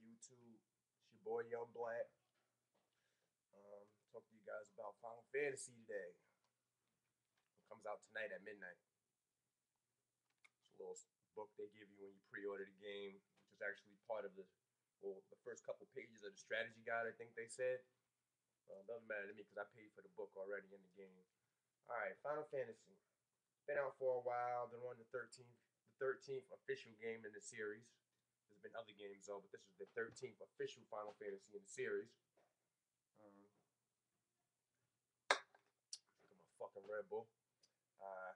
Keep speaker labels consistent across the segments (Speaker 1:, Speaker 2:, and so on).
Speaker 1: YouTube? It's your boy Young Black. Talk to you guys about Final Fantasy today. It comes out tonight at midnight. It's a little book they give you when you pre-order the game, which is actually part of the first couple pages of the strategy guide. I think they said. Doesn't matter to me because I paid for the book already in the game. All right, Final Fantasy. Been out for a while. They're on the 13th official game in the series. There's been other games though, but this is the 13th official Final Fantasy in the series. Look at my fucking Red Bull. Uh,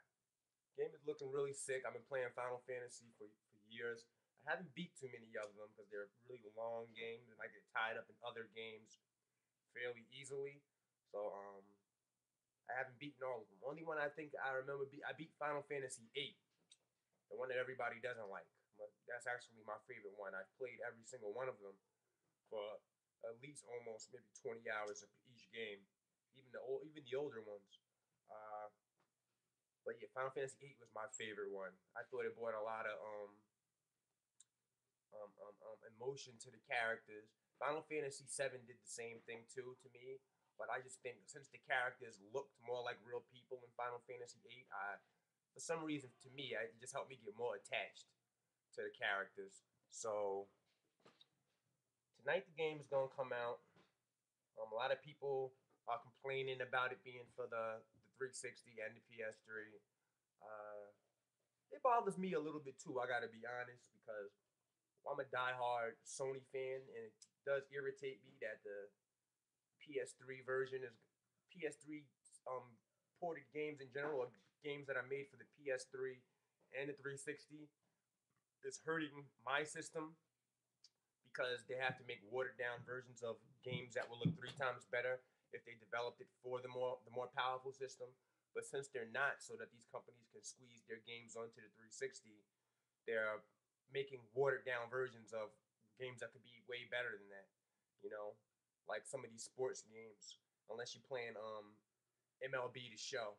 Speaker 1: Game is looking really sick. I've been playing Final Fantasy for years. I haven't beat too many of them because they're really long games and I get tied up in other games fairly easily. So I haven't beaten all of them. Only one I think I remember I beat Final Fantasy VIII, the one that everybody doesn't like. But that's actually my favorite one. I've played every single one of them for at least almost maybe 20 hours of each game, even the older ones. But yeah, Final Fantasy VIII was my favorite one. I thought it brought a lot of emotion to the characters. Final Fantasy VII did the same thing too to me, but I just think since the characters looked more like real people in Final Fantasy VIII, for some reason to me, it just helped me get more attached to the characters. So tonight the game is gonna come out. A lot of people are complaining about it being for the 360 and the PS3. It bothers me a little bit too. I gotta be honest because I'm a diehard Sony fan, and it does irritate me that the PS3 version is PS3 ported games in general, or games that are made for the PS3 and the 360, is hurting my system because they have to make watered down versions of games that will look 3 times better if they developed it for the more powerful system. But since they're not, so that these companies can squeeze their games onto the 360, they're making watered down versions of games that could be way better than that. You know, like some of these sports games, unless you're playing MLB The Show.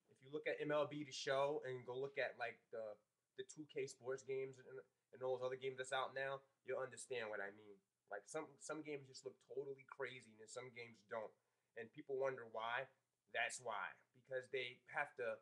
Speaker 1: If you look at MLB The Show and go look at like the 2K sports games and all those other games that's out now, you'll understand what I mean. Like some games just look totally crazy and some games don't. And people wonder why. That's why. Because they have to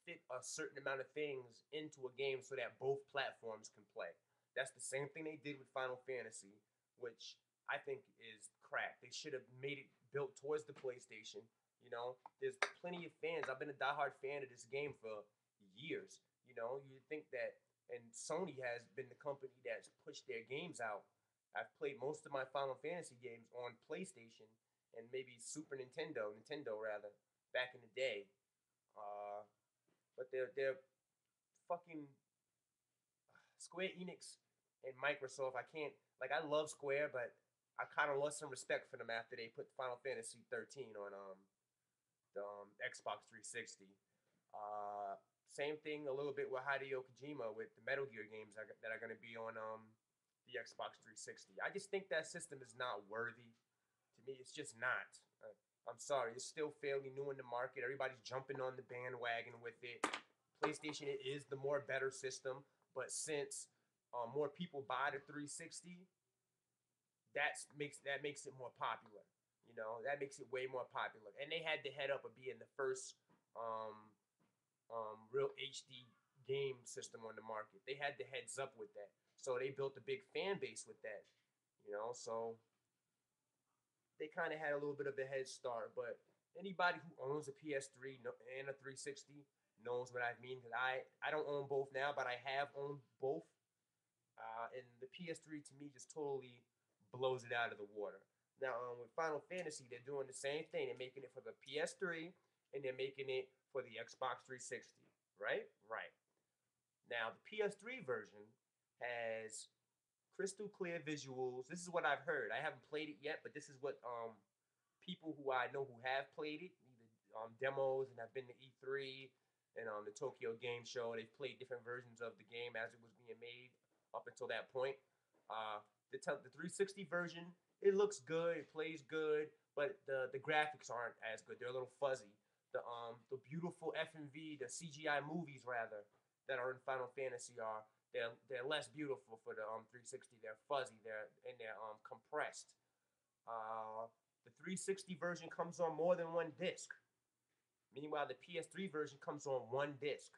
Speaker 1: fit a certain amount of things into a game so that both platforms can play. That's the same thing they did with Final Fantasy, which I think is crap. They should have made it built towards the PlayStation. You know, there's plenty of fans. I've been a diehard fan of this game for years. You know, you think that, and Sony has been the company that's pushed their games out. I've played most of my Final Fantasy games on PlayStation and maybe Nintendo rather, back in the day. But they're fucking Square Enix and Microsoft. I can't, like, I love Square, but I kind of lost some respect for them after they put Final Fantasy 13 on the Xbox 360. Same thing a little bit with Hideo Kojima with the Metal Gear games that are going to be on the Xbox 360. I just think that system is not worthy. To me, it's just not. I'm sorry, it's still fairly new in the market. Everybody's jumping on the bandwagon with it. PlayStation is the more better system, but since more people buy the 360, that makes it more popular. You know, that makes it way more popular. And they had the head up of being the first real HD game system on the market. They had the heads up with that, so they built a big fan base with that. You know, so they kind of had a little bit of a head start. But anybody who owns a PS3 and a 360 knows what I mean. Because I don't own both now, but I have owned both. And the PS3 to me just totally blows it out of the water. Now with Final Fantasy, they're doing the same thing. They're making it for the PS3 and they're making it for the Xbox 360. Right? Right. Now the PS3 version has crystal clear visuals. This is what I've heard. I haven't played it yet, but this is what people who I know who have played it, either demos and have been to E3 and the Tokyo Game Show. They've played different versions of the game as it was being made up until that point. The 360 version, it looks good, it plays good, but the graphics aren't as good. They're a little fuzzy. The beautiful FMV, the CGI movies rather, that are in Final Fantasy they're less beautiful for the 360. They're fuzzy. They're compressed. The 360 version comes on more than one disc. Meanwhile, the PS3 version comes on one disc.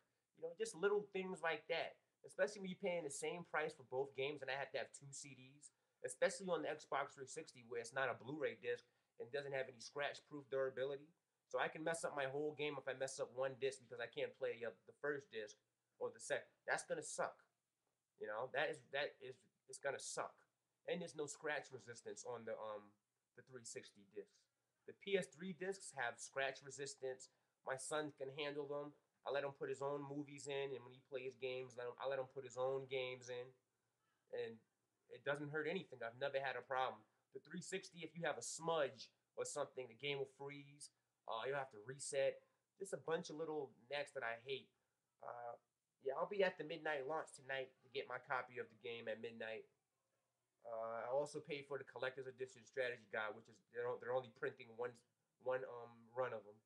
Speaker 1: Just little things like that. Especially when you're paying the same price for both games, and I have to have two CDs. Especially on the Xbox 360, where it's not a Blu-ray disc and doesn't have any scratch-proof durability. So I can mess up my whole game if I mess up one disc because I can't play the first disc or the second. That's gonna suck. That is it's gonna suck. And there's no scratch resistance on the 360 discs. The PS3 discs have scratch resistance. My son can handle them. I let him put his own movies in, and when he plays games, I let him put his own games in, and it doesn't hurt anything. I've never had a problem. The 360, if you have a smudge or something, the game will freeze. You'll have to reset. Just a bunch of little necks that I hate. Yeah, I'll be at the midnight launch tonight to get my copy of the game at midnight. I also paid for the collector's edition strategy guide, which is they're only printing one run of them,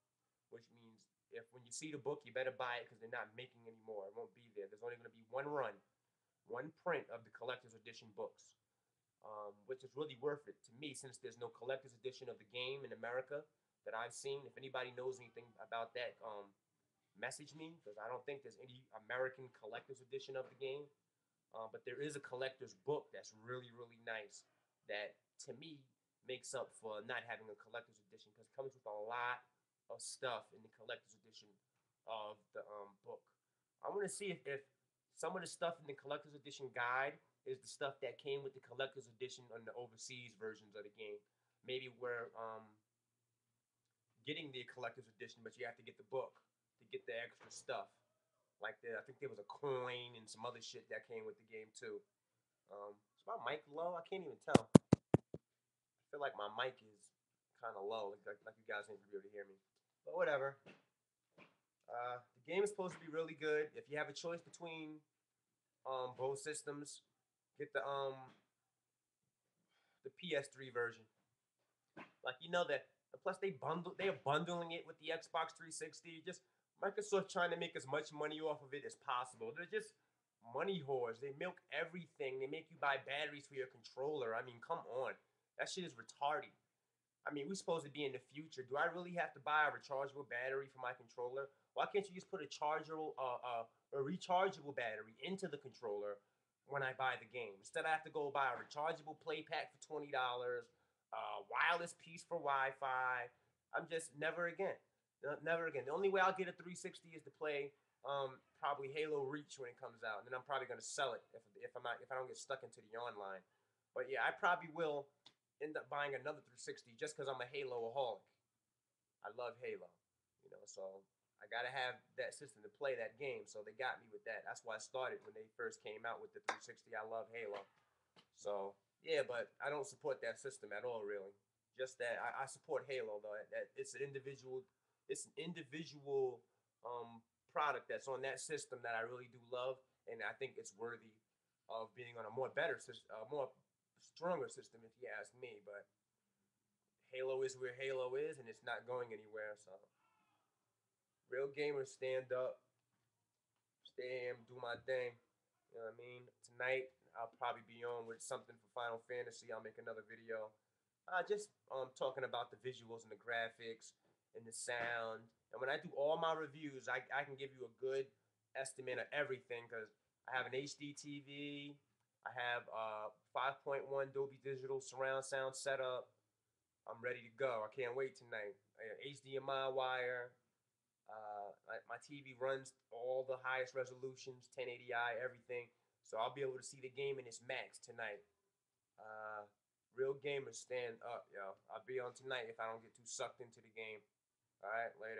Speaker 1: which means if when you see the book, you better buy it because they're not making any more. It won't be there. There's only going to be one run, one print of the collector's edition books, which is really worth it to me since there's no collector's edition of the game in America that I've seen. If anybody knows anything about that, message me because I don't think there's any American collector's edition of the game. But there is a collector's book that's really, really nice that, to me, makes up for not having a collector's edition because it comes with a lot of stuff in the collector's edition of the book. I want to see if some of the stuff in the collector's edition guide is the stuff that came with the collector's edition on the overseas versions of the game. Maybe we're getting the collector's edition, but you have to get the book to get the extra stuff. Like I think there was a coin and some other shit that came with the game too. Is my mic low? I can't even tell. I feel like my mic is kind of low, like you guys ain't gonna be able to hear me. But whatever. The game is supposed to be really good. If you have a choice between both systems, get the PS3 version. Like that. Plus they're bundling it with the Xbox 360. Just Microsoft trying to make as much money off of it as possible. They're just money whores. They milk everything. They make you buy batteries for your controller. I mean, come on. That shit is retarded. I mean, we're supposed to be in the future. Do I really have to buy a rechargeable battery for my controller? Why can't you just put a rechargeable battery into the controller when I buy the game? Instead, I have to go buy a rechargeable play pack for $20, wireless piece for Wi-Fi. I'm just never again. Never again. The only way I'll get a 360 is to play probably Halo Reach when it comes out, and then I'm probably gonna sell it if I don't get stuck into the online. But yeah, I probably will end up buying another 360 just because I'm a Halo-aholic. I love Halo, so I gotta have that system to play that game. So they got me with that. That's why I started when they first came out with the 360. I love Halo. So yeah, but I don't support that system at all, really. Just that I support Halo though. That it's an individual product that's on that system that I really do love, and I think it's worthy of being on a more stronger system, if you ask me. But Halo is where Halo is, and it's not going anywhere. So, real gamers, stand up, stay and do my thing. You know what I mean? Tonight, I'll probably be on with something for Final Fantasy. I'll make another video, just talking about the visuals and the graphics and the sound. And when I do all my reviews, I can give you a good estimate of everything because I have an HD TV, I have 5.1 Dolby Digital surround sound setup. I'm ready to go. I can't wait tonight. HDMI wire. My TV runs all the highest resolutions, 1080i, everything. So I'll be able to see the game in its max tonight. Real gamers, stand up, yo. I'll be on tonight if I don't get too sucked into the game. All right, later.